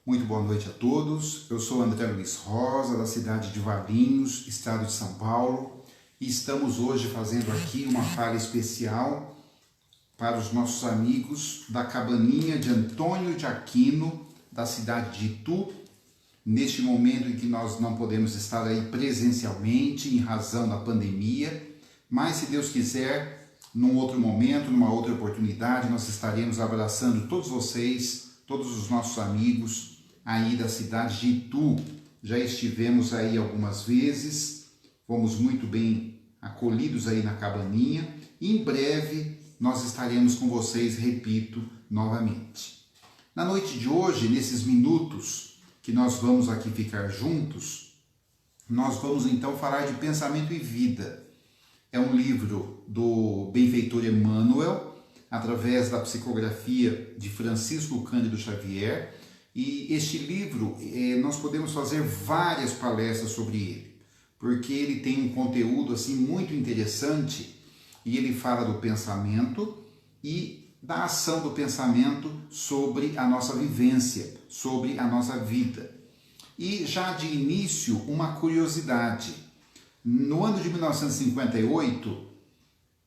Muito boa noite a todos. Eu sou André Luiz Rosa, da cidade de Valinhos, estado de São Paulo, e estamos hoje fazendo aqui uma fala especial para os nossos amigos da cabaninha de Antônio de Aquino, da cidade de Itu, neste momento em que nós não podemos estar aí presencialmente em razão da pandemia, mas se Deus quiser, num outro momento, numa outra oportunidade, nós estaremos abraçando todos vocês, todos os nossos amigos aí da cidade de Itu. Já estivemos aí algumas vezes, fomos muito bem acolhidos aí na cabaninha e em breve nós estaremos com vocês, repito, novamente. Na noite de hoje, nesses minutos que nós vamos aqui ficar juntos, nós vamos então falar de Pensamento e Vida. É um livro do benfeitor Emmanuel, através da psicografia de Francisco Cândido Xavier, e este livro nós podemos fazer várias palestras sobre ele, porque ele tem um conteúdo assim muito interessante e ele fala do pensamento e da ação do pensamento sobre a nossa vivência, sobre a nossa vida. E já de início, uma curiosidade. No ano de 1958,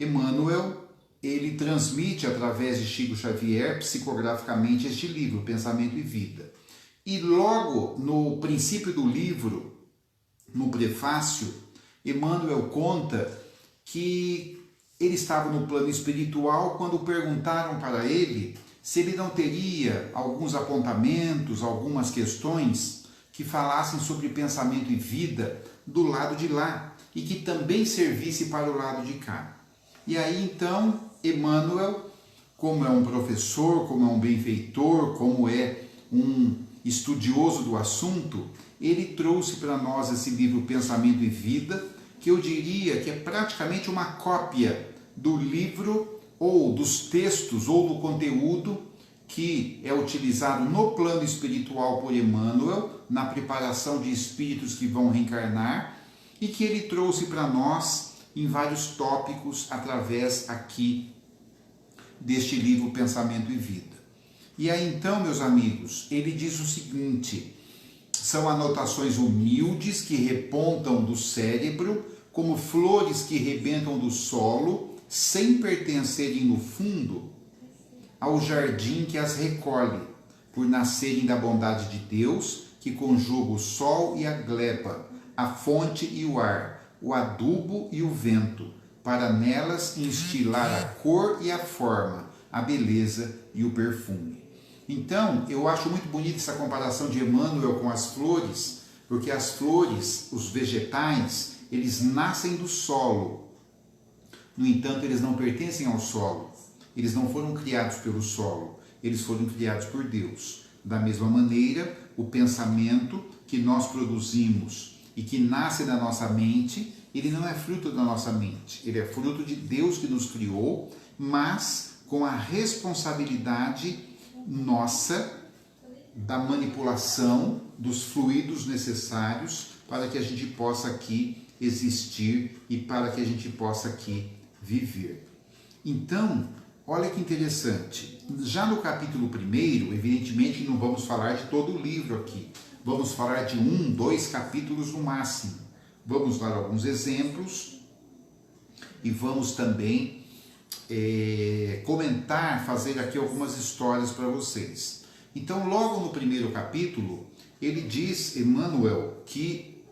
Emmanuel, ele transmite através de Chico Xavier, psicograficamente, este livro, Pensamento e Vida. E logo no princípio do livro, no prefácio, Emmanuel conta que ele estava no plano espiritual quando perguntaram para ele se ele não teria alguns apontamentos, algumas questões que falassem sobre pensamento e vida do lado de lá e que também servisse para o lado de cá. E aí então Emmanuel, como é um professor, como é um benfeitor, como é um estudioso do assunto, ele trouxe para nós esse livro Pensamento e Vida, que eu diria que é praticamente uma cópia do livro ou dos textos ou do conteúdo que é utilizado no plano espiritual por Emmanuel, na preparação de espíritos que vão reencarnar, e que ele trouxe para nós em vários tópicos através aqui deste livro Pensamento e Vida. E aí então, meus amigos, ele diz o seguinte: são anotações humildes que repontam do cérebro, como flores que rebentam do solo, sem pertencerem no fundo ao jardim que as recolhe, por nascerem da bondade de Deus, que conjuga o sol e a gleba, a fonte e o ar, o adubo e o vento, para nelas instilar a cor e a forma, a beleza e o perfume. Então, eu acho muito bonita essa comparação de Emmanuel com as flores, porque as flores, os vegetais, eles nascem do solo. No entanto, eles não pertencem ao solo. Eles não foram criados pelo solo, eles foram criados por Deus. Da mesma maneira, o pensamento que nós produzimos e que nasce da nossa mente, ele não é fruto da nossa mente, ele é fruto de Deus que nos criou, mas com a responsabilidade nossa da manipulação dos fluidos necessários para que a gente possa aqui existir e para que a gente possa aqui viver. Então, olha que interessante, já no capítulo 1, evidentemente não vamos falar de todo o livro aqui, vamos falar de 1, 2 capítulos no máximo. Vamos dar alguns exemplos e vamos também comentar, fazer aqui algumas histórias para vocês. Então, logo no primeiro capítulo, ele diz, Emmanuel, que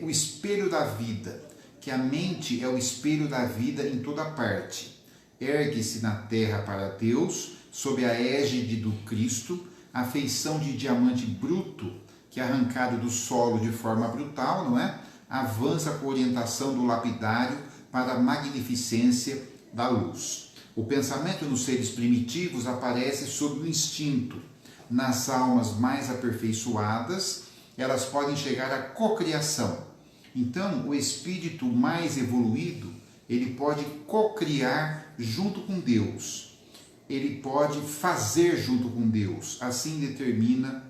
o espelho da vida, que a mente é o espelho da vida em toda parte. Ergue-se na terra para Deus, sob a égide do Cristo, a feição de diamante bruto, que arrancado do solo de forma brutal, não é? Avança com a orientação do lapidário para a magnificência da luz. O pensamento nos seres primitivos aparece sob o instinto. Nas almas mais aperfeiçoadas, elas podem chegar à cocriação. Então, o espírito mais evoluído, ele pode cocriar junto com Deus. Ele pode fazer junto com Deus. Assim determina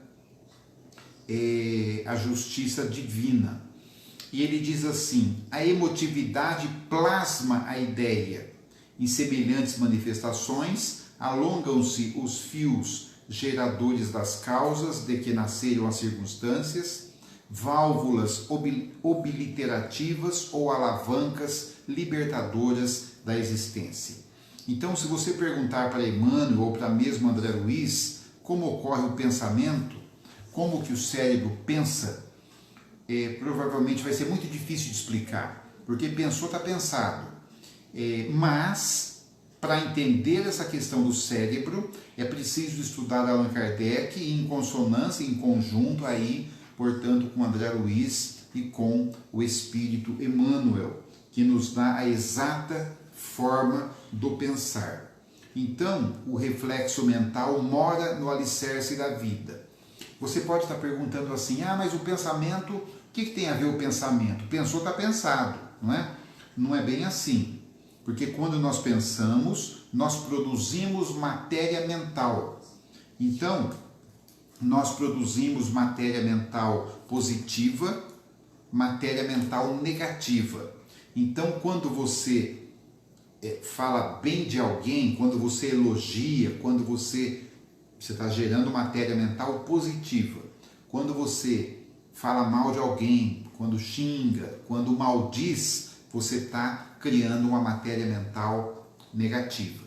a justiça divina. E ele diz assim: a emotividade plasma a ideia. Em semelhantes manifestações, alongam-se os fios geradores das causas de que nasceram as circunstâncias, válvulas obliterativas ou alavancas libertadoras da existência. Então, se você perguntar para Emmanuel ou para mesmo André Luiz como ocorre o pensamento, como que o cérebro pensa, provavelmente vai ser muito difícil de explicar, porque pensou está pensado. Mas, para entender essa questão do cérebro, é preciso estudar Allan Kardec em consonância, em conjunto aí, portanto, com André Luiz e com o Espírito Emmanuel, que nos dá a exata forma do pensar. Então, o reflexo mental mora no alicerce da vida. Você pode estar perguntando assim, mas o pensamento, o que tem a ver o pensamento? Pensou, está pensado, não é? Não é bem assim, porque quando nós pensamos, nós produzimos matéria mental. Então, nós produzimos matéria mental positiva, matéria mental negativa. Então, quando você fala bem de alguém, quando você elogia, quando você está gerando matéria mental positiva. Quando você fala mal de alguém, quando xinga, quando maldiz, você está criando uma matéria mental negativa.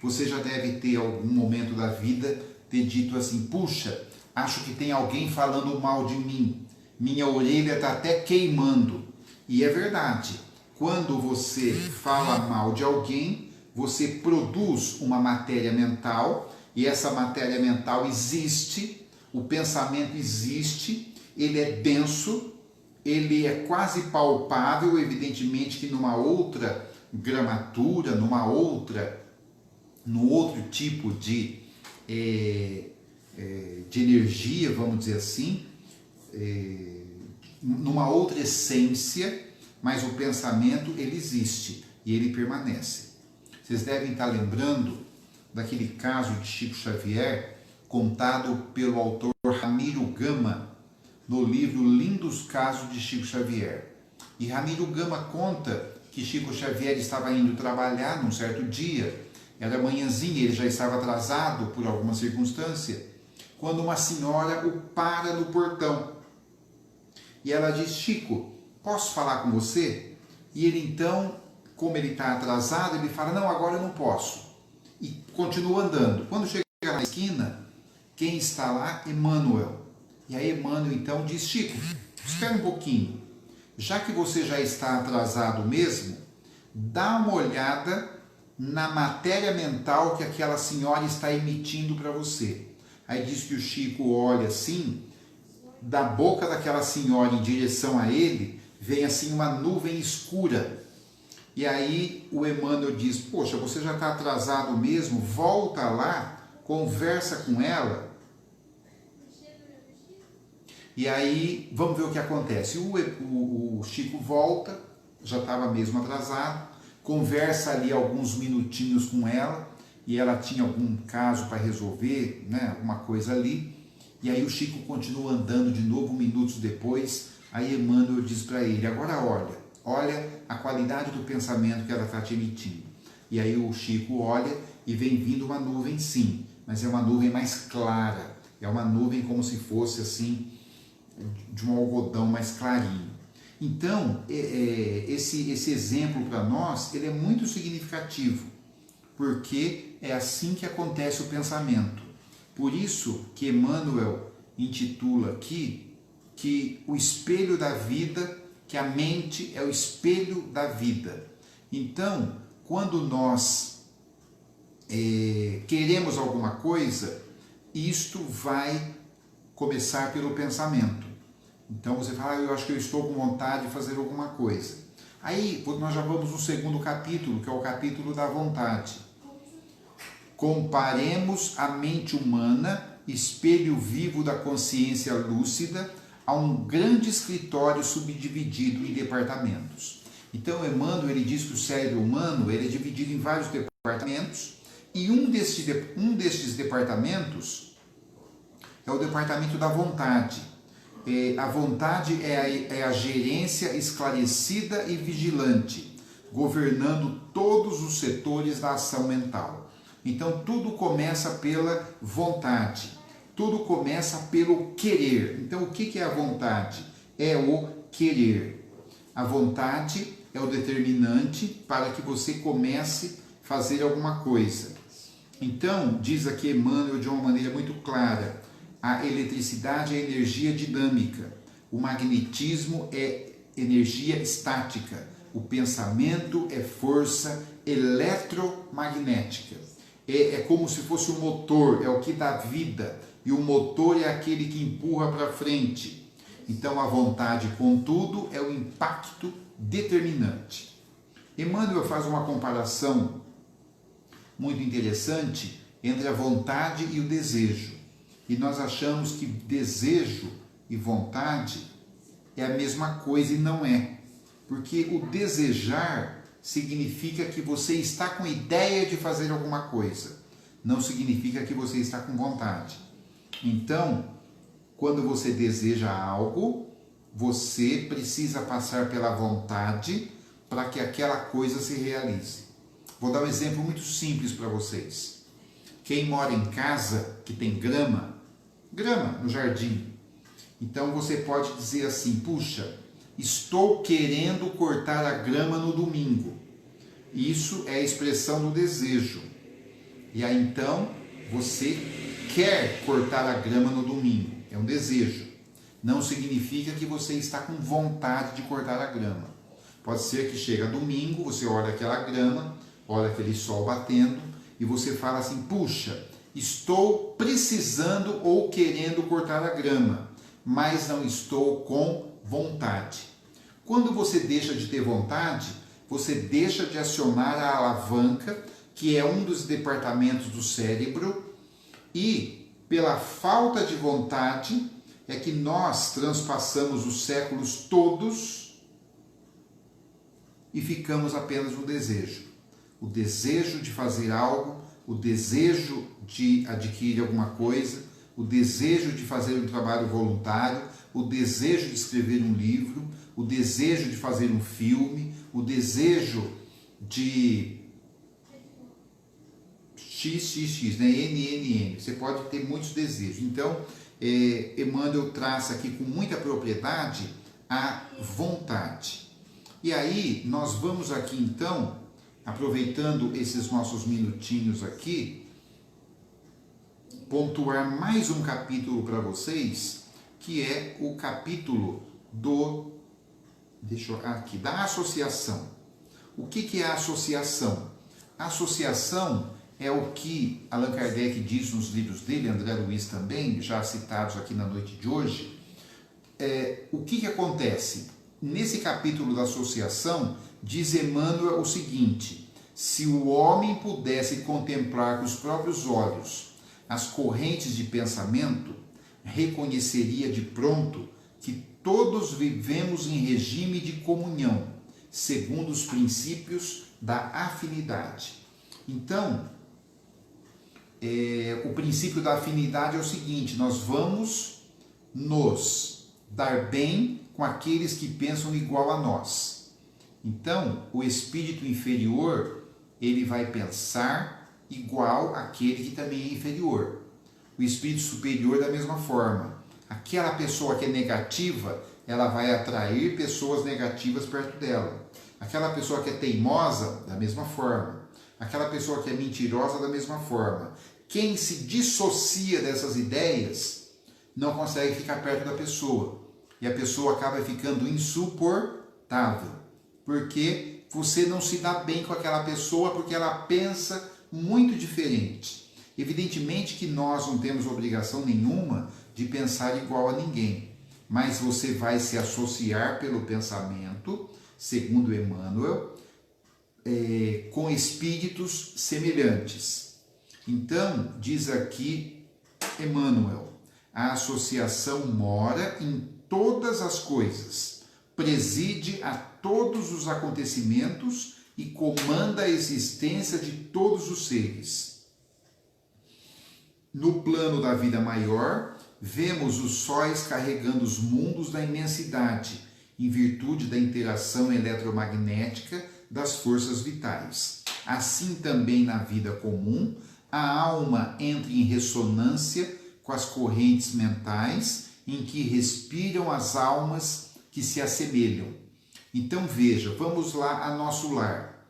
Você já deve ter algum momento da vida ter dito assim, puxa, acho que tem alguém falando mal de mim, minha orelha está até queimando. E é verdade, quando você fala mal de alguém, você produz uma matéria mental, e essa matéria mental existe, o pensamento existe, ele é denso, ele é quase palpável, evidentemente que numa outra gramatura, num outro tipo de energia, vamos dizer assim, numa outra essência, mas o pensamento ele existe e ele permanece. Vocês devem estar lembrando daquele caso de Chico Xavier, contado pelo autor Ramiro Gama, no livro Lindos Casos de Chico Xavier. E Ramiro Gama conta que Chico Xavier estava indo trabalhar num certo dia, era manhãzinha, ele já estava atrasado por alguma circunstância, quando uma senhora o para no portão. E ela diz, Chico, posso falar com você? E ele então, como ele está atrasado, ele fala, não, agora eu não posso. E continua andando. Quando chega na esquina, quem está lá? Emmanuel. E aí Emmanuel então diz, Chico, espera um pouquinho. Já que você já está atrasado mesmo, dá uma olhada na matéria mental que aquela senhora está emitindo para você. Aí diz que o Chico olha assim, da boca daquela senhora em direção a ele, vem assim uma nuvem escura. E aí o Emmanuel diz, poxa, você já está atrasado mesmo, volta lá, conversa com ela. E aí, vamos ver o que acontece. O Chico volta, já estava mesmo atrasado, conversa ali alguns minutinhos com ela, e ela tinha algum caso para resolver, né, alguma coisa ali. E aí o Chico continua andando de novo, minutos depois, aí Emmanuel diz para ele, agora olha a qualidade do pensamento que ela está te emitindo. E aí o Chico olha e vem vindo uma nuvem sim, mas é uma nuvem mais clara, é uma nuvem como se fosse assim, de um algodão mais clarinho. Então, esse exemplo para nós, ele é muito significativo, porque é assim que acontece o pensamento. Por isso que Emmanuel intitula aqui que o espelho da vida, que a mente é o espelho da vida. Então, quando nós queremos alguma coisa, isto vai começar pelo pensamento. Então você fala, eu acho que eu estou com vontade de fazer alguma coisa. Aí nós já vamos no segundo capítulo, que é o capítulo da vontade. Comparemos a mente humana, espelho vivo da consciência lúcida, a um grande escritório subdividido em departamentos. Então Emmanuel ele diz que o cérebro humano ele é dividido em vários departamentos, e um destes departamentos é o departamento da vontade. A vontade é a gerência esclarecida e vigilante, governando todos os setores da ação mental. Então tudo começa pela vontade, tudo começa pelo querer. Então o que é a vontade? É o querer. A vontade é o determinante para que você comece a fazer alguma coisa. Então, diz aqui Emmanuel de uma maneira muito clara, a eletricidade é energia dinâmica, o magnetismo é energia estática, o pensamento é força eletromagnética. É como se fosse um motor, é o que dá vida, e o motor é aquele que empurra para frente. Então a vontade, contudo, é o impacto determinante. Emmanuel faz uma comparação muito interessante entre a vontade e o desejo. E nós achamos que desejo e vontade é a mesma coisa e não é. Porque o desejar significa que você está com ideia de fazer alguma coisa. Não significa que você está com vontade. Então, quando você deseja algo, você precisa passar pela vontade para que aquela coisa se realize. Vou dar um exemplo muito simples para vocês. Quem mora em casa que tem grama no jardim, então você pode dizer assim, puxa, estou querendo cortar a grama no domingo. Isso é a expressão do desejo. E aí então você quer cortar a grama no domingo, é um desejo. Não significa que você está com vontade de cortar a grama. Pode ser que chega domingo, você olha aquela grama, olha aquele sol batendo e você fala assim, puxa, estou precisando ou querendo cortar a grama, mas não estou com vontade. Quando você deixa de ter vontade, você deixa de acionar a alavanca, que é um dos departamentos do cérebro, e pela falta de vontade é que nós transpassamos os séculos todos e ficamos apenas no desejo. O desejo de fazer algo, o desejo de adquirir alguma coisa, o desejo de fazer um trabalho voluntário, o desejo de escrever um livro, o desejo de fazer um filme, o desejo de XXX, né? NNN. Você pode ter muitos desejos. Então, Emmanuel traça aqui com muita propriedade a vontade. E aí, nós vamos aqui então, aproveitando esses nossos minutinhos aqui, pontuar mais um capítulo para vocês, que é o capítulo da associação. O que é a associação? A associação é o que Allan Kardec diz nos livros dele, André Luiz também, já citados aqui na noite de hoje. O que acontece? Nesse capítulo da associação, diz Emmanuel o seguinte, se o homem pudesse contemplar com os próprios olhos as correntes de pensamento, reconheceria de pronto que todos vivemos em regime de comunhão, segundo os princípios da afinidade. Então, o princípio da afinidade é o seguinte, nós vamos nos dar bem com aqueles que pensam igual a nós. Então, o espírito inferior, ele vai pensar igual àquele que também é inferior. O espírito superior da mesma forma. Aquela pessoa que é negativa, ela vai atrair pessoas negativas perto dela. Aquela pessoa que é teimosa, da mesma forma. Aquela pessoa que é mentirosa, da mesma forma. Quem se dissocia dessas ideias, não consegue ficar perto da pessoa. E a pessoa acaba ficando insuportável. Porque você não se dá bem com aquela pessoa, porque ela pensa muito diferente. Evidentemente que nós não temos obrigação nenhuma de pensar igual a ninguém, mas você vai se associar pelo pensamento, segundo Emmanuel, com espíritos semelhantes. Então, diz aqui Emmanuel, a associação mora em todas as coisas, preside a todos os acontecimentos e comanda a existência de todos os seres. No plano da vida maior, vemos os sóis carregando os mundos da imensidade, em virtude da interação eletromagnética das forças vitais. Assim também na vida comum, a alma entra em ressonância com as correntes mentais em que respiram as almas que se assemelham. Então veja, vamos lá a Nosso Lar.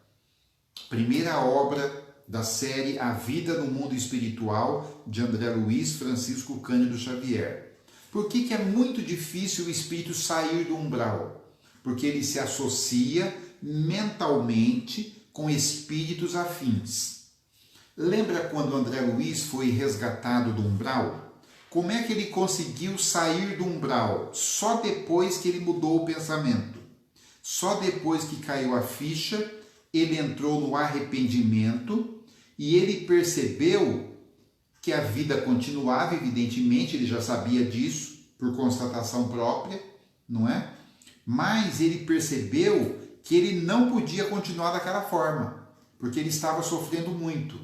Primeira obra da série A Vida no Mundo Espiritual, de André Luiz Francisco Cândido Xavier. Por que é muito difícil o espírito sair do umbral? Porque ele se associa mentalmente com espíritos afins. Lembra quando André Luiz foi resgatado do umbral? Como é que ele conseguiu sair do umbral? Só depois que ele mudou o pensamento. Só depois que caiu a ficha, ele entrou no arrependimento e ele percebeu que a vida continuava, evidentemente, ele já sabia disso, por constatação própria, não é? Mas ele percebeu que ele não podia continuar daquela forma, porque ele estava sofrendo muito.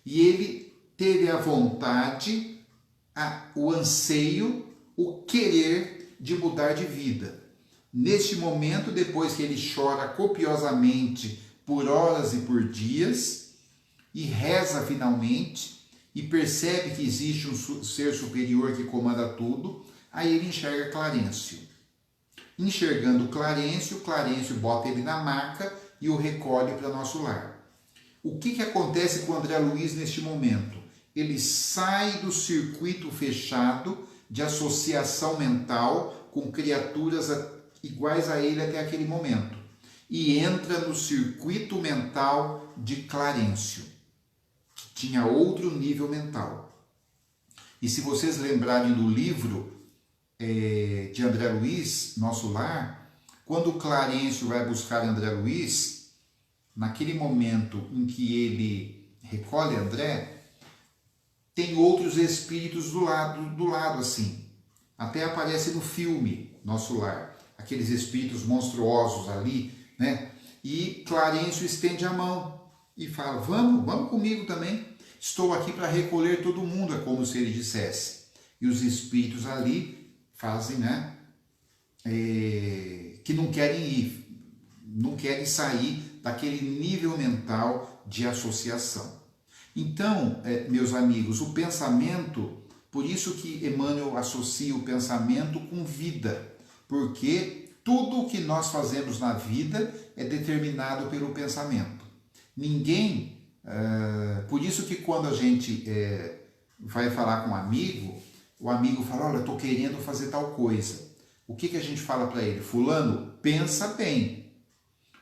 E ele teve a vontade, o anseio, o querer de mudar de vida. Neste momento, depois que ele chora copiosamente por horas e por dias, e reza finalmente, e percebe que existe um ser superior que comanda tudo, aí ele enxerga Clarencio. Enxergando Clarencio bota ele na maca e o recolhe para Nosso Lar. O que acontece com André Luiz neste momento? Ele sai do circuito fechado de associação mental com criaturas iguais a ele até aquele momento e entra no circuito mental de Clarencio. Tinha outro nível mental. E se vocês lembrarem do livro de André Luiz, Nosso Lar, quando Clarencio vai buscar André Luiz, naquele momento em que ele recolhe André, tem outros espíritos do lado assim. Até aparece no filme Nosso Lar, aqueles espíritos monstruosos ali, né? E Clarencio estende a mão e fala: vamos comigo também. Estou aqui para recolher todo mundo, é como se ele dissesse. E os espíritos ali fazem, né? Que não querem ir, não querem sair daquele nível mental de associação. Então, meus amigos, o pensamento, por isso que Emmanuel associa o pensamento com vida, porque tudo o que nós fazemos na vida é determinado pelo pensamento. Ninguém, por isso que quando a gente vai falar com um amigo, o amigo fala: olha, eu estou querendo fazer tal coisa. O que a gente fala para ele? Fulano, pensa bem,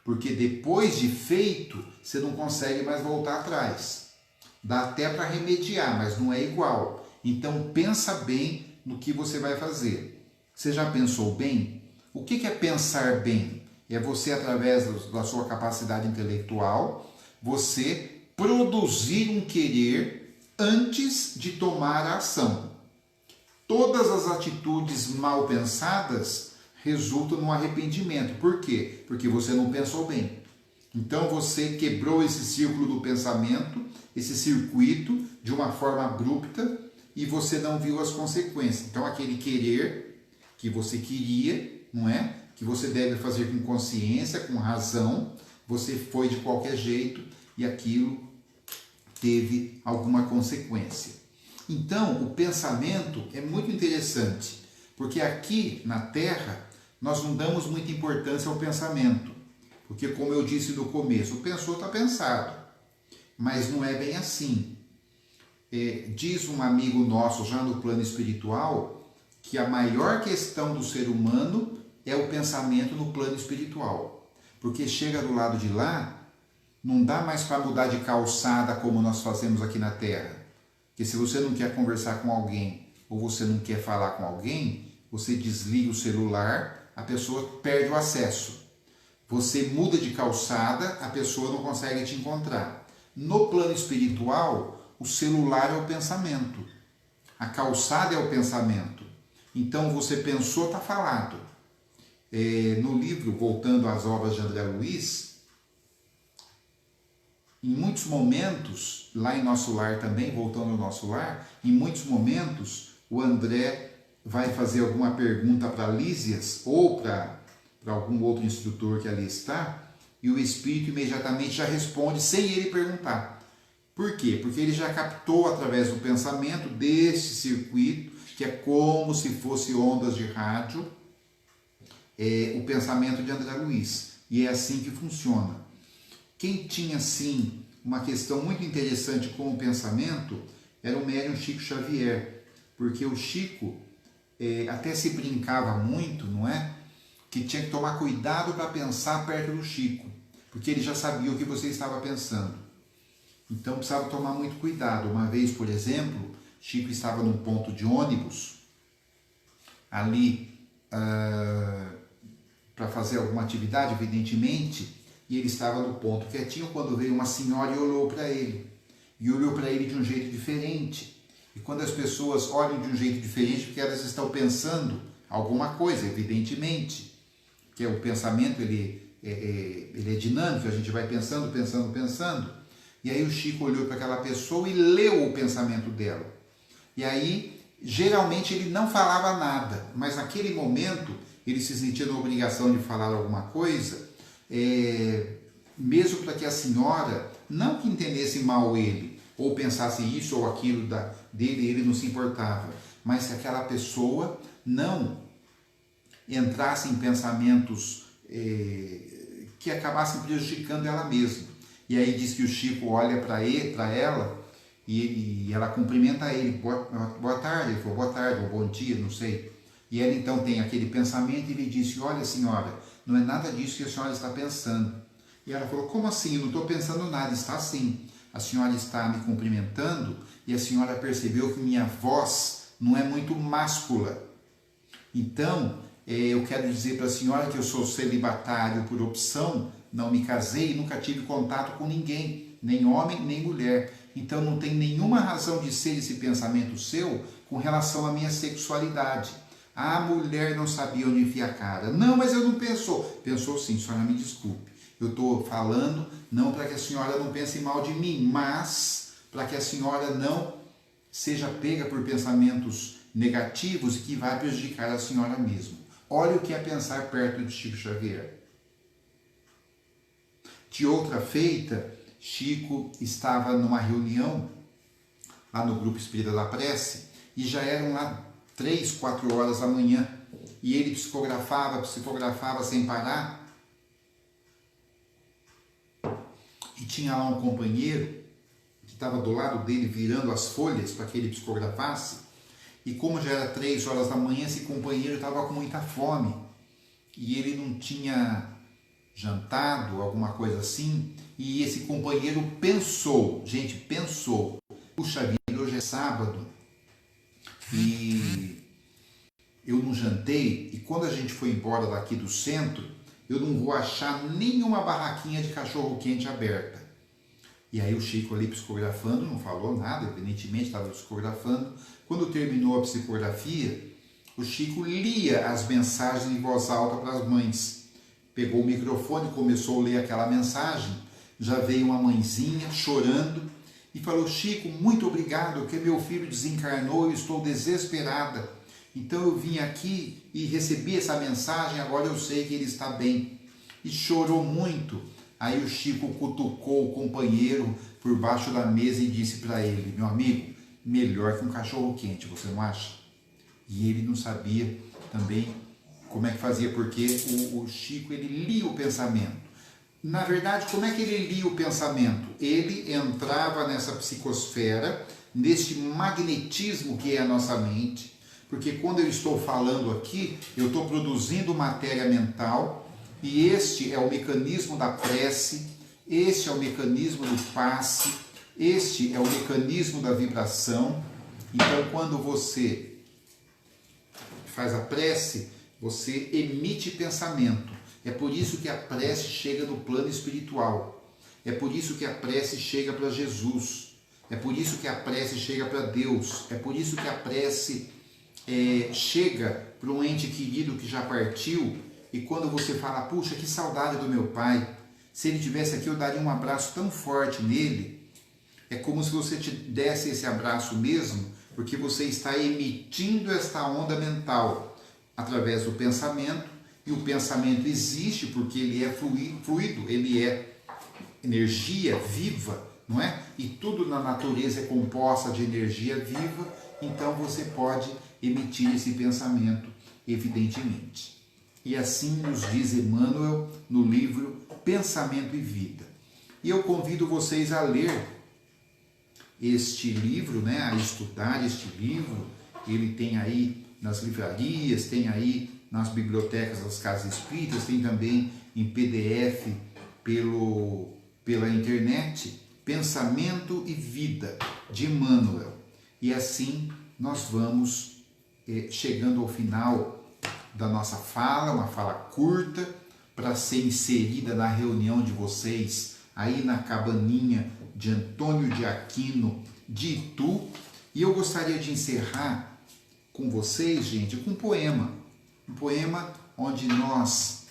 porque depois de feito, você não consegue mais voltar atrás. Dá até para remediar, mas não é igual. Então pensa bem no que você vai fazer. Você já pensou bem? O que é pensar bem? É você, através da sua capacidade intelectual, você produzir um querer antes de tomar a ação. Todas as atitudes mal pensadas resultam no arrependimento. Por quê? Porque você não pensou bem. Então você quebrou esse círculo do pensamento, esse circuito, de uma forma abrupta, e você não viu as consequências. Então aquele querer que você queria, não é? Que você deve fazer com consciência, com razão, você foi de qualquer jeito e aquilo teve alguma consequência. Então, o pensamento é muito interessante, porque aqui na Terra nós não damos muita importância ao pensamento, porque, como eu disse no começo, o pensou está pensado, mas não é bem assim. Diz um amigo nosso, já no plano espiritual, que a maior questão do ser humano é o pensamento no plano espiritual, porque chega do lado de lá, não dá mais para mudar de calçada como nós fazemos aqui na Terra. Porque se você não quer conversar com alguém ou você não quer falar com alguém, você desliga o celular, a pessoa perde o acesso. Você muda de calçada, a pessoa não consegue te encontrar. No plano espiritual, o celular é o pensamento. A calçada é o pensamento. Então você pensou, está falado. No livro, voltando às obras de André Luiz, em muitos momentos, lá em Nosso Lar também, voltando ao Nosso Lar, em muitos momentos o André vai fazer alguma pergunta para Lísias ou para algum outro instrutor que ali está, e o Espírito imediatamente já responde sem ele perguntar. Por quê? Porque ele já captou através do pensamento desse circuito, que é como se fosse ondas de rádio, o pensamento de André Luiz. E é assim que funciona. Quem tinha, sim, uma questão muito interessante com o pensamento era o médium Chico Xavier, porque o Chico até se brincava muito, não é? Que tinha que tomar cuidado para pensar perto do Chico, porque ele já sabia o que você estava pensando. Então precisava tomar muito cuidado. Uma vez, por exemplo, Chico estava num ponto de ônibus, ali para fazer alguma atividade, evidentemente, e ele estava no ponto quietinho quando veio uma senhora e olhou para ele. E olhou para ele de um jeito diferente. E quando as pessoas olham de um jeito diferente, porque elas estão pensando alguma coisa, evidentemente. Que o pensamento ele é dinâmico, a gente vai pensando, pensando, pensando. E aí o Chico olhou para aquela pessoa e leu o pensamento dela. E aí, geralmente, ele não falava nada, mas naquele momento ele se sentia na obrigação de falar alguma coisa, mesmo para que a senhora não que entendesse mal ele, ou pensasse isso ou aquilo dele, ele não se importava, mas que aquela pessoa não entrasse em pensamentos que acabassem prejudicando ela mesma. E aí diz que o Chico olha para ela e ela cumprimenta ele, boa tarde, ele falou boa tarde, ou bom dia, não sei. E ela então tem aquele pensamento e ele disse, olha senhora, não é nada disso que a senhora está pensando. E ela falou, como assim? Eu não estou pensando nada. Está sim. A senhora está me cumprimentando e a senhora percebeu que minha voz não é muito máscula. Então, eu quero dizer para a senhora que eu sou celibatário por opção, não me casei e nunca tive contato com ninguém, nem homem, nem mulher. Então não tem nenhuma razão de ser esse pensamento seu com relação à minha sexualidade. A mulher não sabia onde enfiar a cara. Não, mas eu não pensou. Pensou sim, senhora, me desculpe. Eu estou falando não para que a senhora não pense mal de mim, mas para que a senhora não seja pega por pensamentos negativos e que vai prejudicar a senhora mesma. Olha o que é pensar perto de Chico Xavier. De outra feita, Chico estava numa reunião lá no Grupo Espírita da Prece e já eram lá 3, 4 horas da manhã e ele psicografava sem parar. E tinha lá um companheiro que estava do lado dele virando as folhas para que ele psicografasse. E como já era 3 horas da manhã, esse companheiro estava com muita fome. E ele não tinha jantado, alguma coisa assim. E esse companheiro pensou, puxa vida, hoje é sábado e eu não jantei. E quando a gente foi embora daqui do centro, eu não vou achar nenhuma barraquinha de cachorro-quente aberta. E aí o Chico ali psicografando, não falou nada, evidentemente estava psicografando. Quando terminou a psicografia, o Chico lia as mensagens em voz alta para as mães. Pegou o microfone, começou a ler aquela mensagem, já veio uma mãezinha chorando e falou, Chico, muito obrigado, que meu filho desencarnou, eu estou desesperada. Então eu vim aqui e recebi essa mensagem, agora eu sei que ele está bem. E chorou muito. Aí o Chico cutucou o companheiro por baixo da mesa e disse para ele, meu amigo, melhor que um cachorro quente, você não acha? E ele não sabia também como é que fazia, porque o Chico ele lia o pensamento. Na verdade, como é que ele lia o pensamento? Ele entrava nessa psicosfera, neste magnetismo que é a nossa mente, porque quando eu estou falando aqui, eu estou produzindo matéria mental, e este é o mecanismo da prece, este é o mecanismo do passe, este é o mecanismo da vibração. Então, quando você faz a prece, você emite pensamento. É por isso que a prece chega no plano espiritual. É por isso que a prece chega para Jesus. É por isso que a prece chega para Deus. É por isso que a prece chega para um ente querido que já partiu. E quando você fala, puxa, que saudade do meu pai. Se ele estivesse aqui, eu daria um abraço tão forte nele. É como se você te desse esse abraço mesmo, porque você está emitindo esta onda mental através do pensamento. E o pensamento existe porque ele é fluido, ele é energia viva, não é? e tudo na natureza é composta de energia viva, então você pode emitir esse pensamento, evidentemente. E assim nos diz Emmanuel no livro Pensamento e Vida. E eu convido vocês a ler este livro, né, a estudar este livro. Ele tem aí nas livrarias, tem aí nas bibliotecas das casas espíritas, tem também em PDF pela internet, Pensamento e Vida, de Emmanuel. E assim nós vamos chegando ao final da nossa fala, uma fala curta, para ser inserida na reunião de vocês, aí na cabaninha de Antônio de Aquino, de Itu. E eu gostaria de encerrar com vocês, gente, com um poema onde nós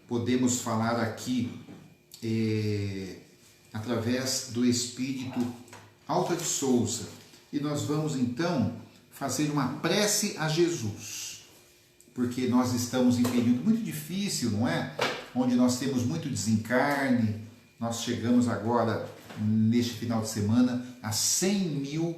podemos falar aqui através do espírito Alta de Souza. E nós vamos então fazer uma prece a Jesus, porque nós estamos em período muito difícil, não é? Onde nós temos muito desencarne. Nós chegamos agora, neste final de semana, a 100 mil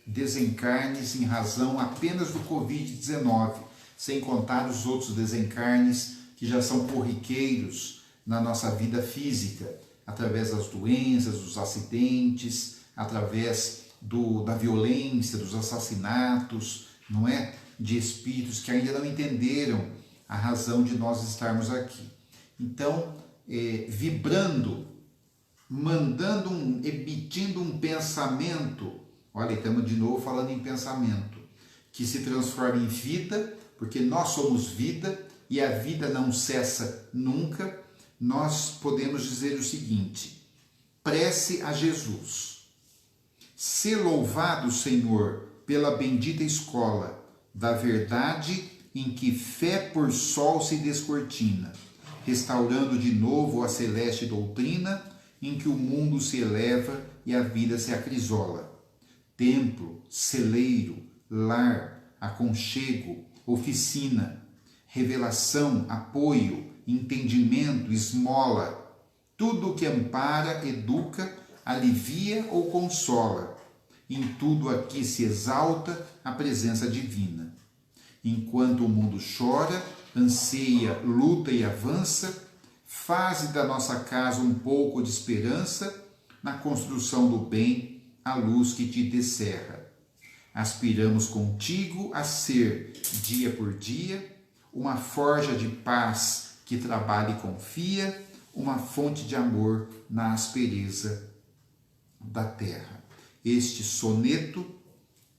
desencarnes em razão apenas do Covid-19, sem contar os outros desencarnes que já são corriqueiros na nossa vida física, através das doenças, dos acidentes, através da violência, dos assassinatos, não é? De espíritos que ainda não entenderam a razão de nós estarmos aqui. Então, vibrando, emitindo um pensamento, olha, estamos de novo falando em pensamento, que se transforma em vida, porque nós somos vida e a vida não cessa nunca. Nós podemos dizer o seguinte: prece a Jesus. Sê louvado, Senhor, pela bendita escola da verdade em que fé por sol se descortina, restaurando de novo a celeste doutrina em que o mundo se eleva e a vida se acrisola. Templo, celeiro, lar, aconchego, oficina, revelação, apoio, entendimento, esmola, tudo que ampara, educa, alivia ou consola. Em tudo aqui se exalta a presença divina. Enquanto o mundo chora, anseia, luta e avança, faze da nossa casa um pouco de esperança na construção do bem, a luz que te descerra. Aspiramos contigo a ser, dia por dia, uma forja de paz que trabalha e confia, uma fonte de amor na aspereza da terra. Este soneto,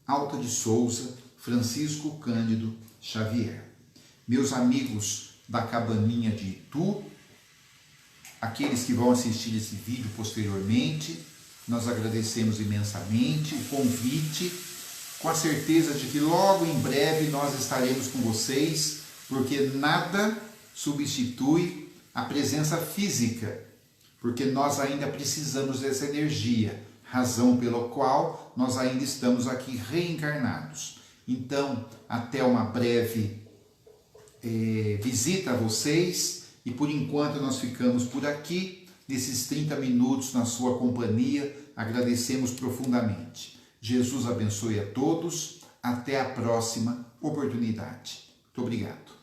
Alta de Souza, Francisco Cândido Xavier. Meus amigos da cabaninha de Itu, aqueles que vão assistir esse vídeo posteriormente, nós agradecemos imensamente o convite, com a certeza de que logo em breve nós estaremos com vocês, porque nada substitui a presença física, porque nós ainda precisamos dessa energia, razão pela qual nós ainda estamos aqui reencarnados. Então, até uma breve visita a vocês, e por enquanto nós ficamos por aqui, nesses 30 minutos na sua companhia, agradecemos profundamente. Jesus abençoe a todos, até a próxima oportunidade. Muito obrigado.